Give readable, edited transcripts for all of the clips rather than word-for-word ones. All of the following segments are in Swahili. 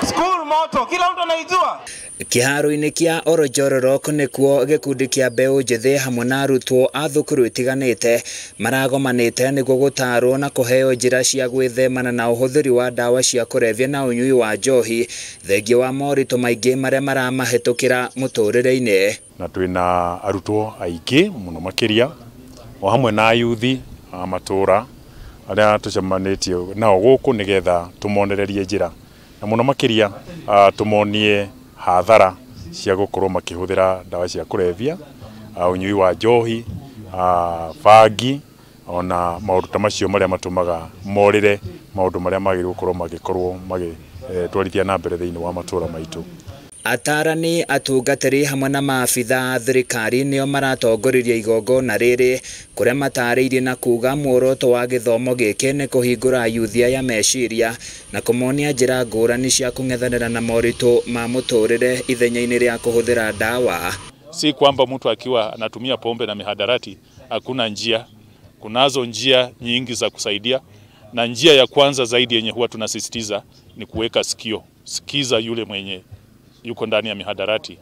School moto, kila mtu anaijua. Kĩharo-inĩ kĩa Olojororok nĩkuo gĩkundi kĩa mbeũ njĩthĩ hamwe na arutwo a thukuru itiganĩte maragomanĩte nĩguo gũtarwo na kũheo njĩra cia gwĩthemana na ũhũthĩri wa ndawa cia kũrebia na ũnyui wa njohi thengia wa moritũ maingĩ marĩa maramahĩtũkĩra mũtũrĩre-inĩ. Na twĩna arutwo aingĩ mũno makĩria o hamwe na yuthi a matũra arĩa tũcemanĩtie nao gũkũ nĩgetha tũmonererie njĩra na mũno makĩria tũmonie hathara cia gũkorwo makĩhũthĩra ndawa cia kũrebia, ũnyui wa njohi, bangi ona maũndũ ta macio marĩa matũmaga morĩre maũndũ marĩa magĩrĩirwo gũkorwo magĩtwarithia na mbere thĩinĩ wa matũra maitũ. Atarani, atungatĩri hamwe na maabitha thirikari nĩo maratongoririe igongona rĩrĩ kũrĩa matarĩirie na kuga muoroto wa gĩthomo gĩkĩ nĩ kũhingũra yuthi ya meciria na kũmonia njĩra ngũrani cia kung'ethanĩra na moritũ ma mũtũrĩre ithenya-inĩ rĩa kũhũthĩra ndawa. Si kwamba mtu akiwa anatumia pombe na mihadarati hakuna njia. Kunazo njia nyingi za kusaidia, na njia ya kwanza zaidi yenye huwa tunasisitiza ni kuweka sikio. Sikiza yule mwenye yuko ndani ya mihadarati.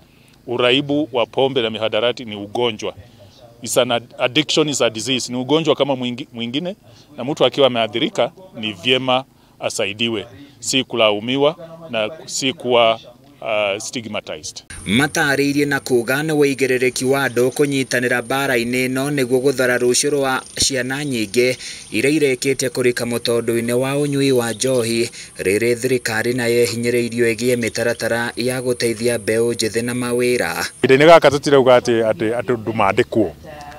Uraibu wa pombe na mihadarati ni ugonjwa. It's an addiction, is a disease. Ni ugonjwa kama mwingine, na mtu akiwa ameathirika ni vyema asaidiwe, si kulaumiwa na si kuwa stigmatized. Matarĩirie na kuga nĩ wĩigĩrĩrĩki wa andũ kũnyitanĩra mbara-inĩ ĩno nĩguo gũthara rũciũ rwa ciana nyingĩ iria irĩkĩtie kũrika mũtondũ-inĩ wa ũnyui wa njohi rĩrĩ thirikari na yehinyĩrĩirio ĩgiĩ mĩtaratara ya gũteithia mbeũ njĩthĩ na mawĩra. Ihinda-inĩ gaka tũtirauga atĩ andũ mandĩkwo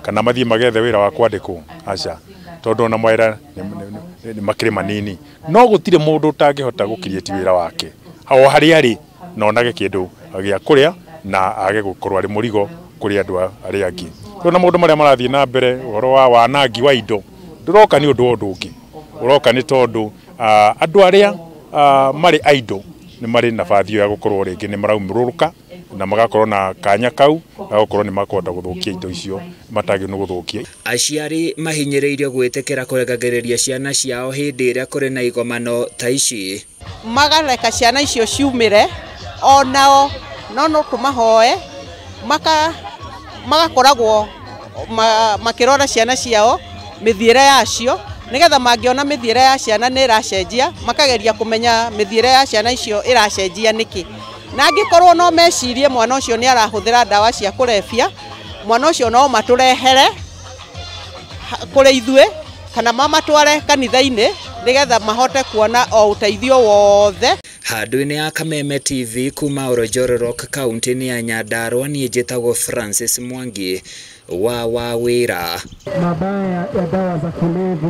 kana mathiĩ magethe wĩra wa kwandĩkwo, aca, tondũ ona mawĩra nĩ makĩrĩ manini, no gũtirĩ mũndũ ũtangĩhota gũkirĩti wĩra wake o harĩa arĩ na onage kĩndũ gĩa kũrĩa na age gũkorwo arĩ mũrigo kũrĩ andũ arĩa angĩ. Tũna maũndũ marĩa marathiĩ na mbere, ũhoro wa wanangi wa indo ndũroka nĩ ũndũ ũngĩ, ũroka nĩ tondũ andũ arĩa marĩ idle nĩ marĩ nabathi ya gũkorwo rĩngĩ nĩ maraumũrũrũka na magakorwo na kanya kau gũkorwo nĩ makũhota gũthũkia indo icio matagĩ nĩ gũthũkia. Aciari mahinyĩrĩirio gwĩtĩkĩra kũregagĩrĩria ciana ciao hĩndĩ ĩrĩa kũrĩ na igomano ta ici. Magareka ciana icio ciumĩre onao no tũmahoe magakoragwo makĩrora ciana ciao mĩthiĩre yacio, nĩgetha mangĩona mĩthiĩre ya ciana nĩ ĩracenjia makageria kũmenya mĩthiĩre ya ciana icio ĩracenjia nĩkĩ. Na angĩkorwo no mecirie mwana ũcio nĩ arahũthĩra ndawa cia kũrebia, mwana ũcio no matũrehere kũrĩ ithuĩ kana mamatware kanitha-inĩ nĩgetha mahote kuona o ũteithio wothe. Handũ-inĩ ya Kameme TV kuma Olojororok kaunti-inĩ ya Nyandarua, niĩ njĩtagwo Francis Mwangi wa Wawĩra. Mabaya ya dawa za kulevya.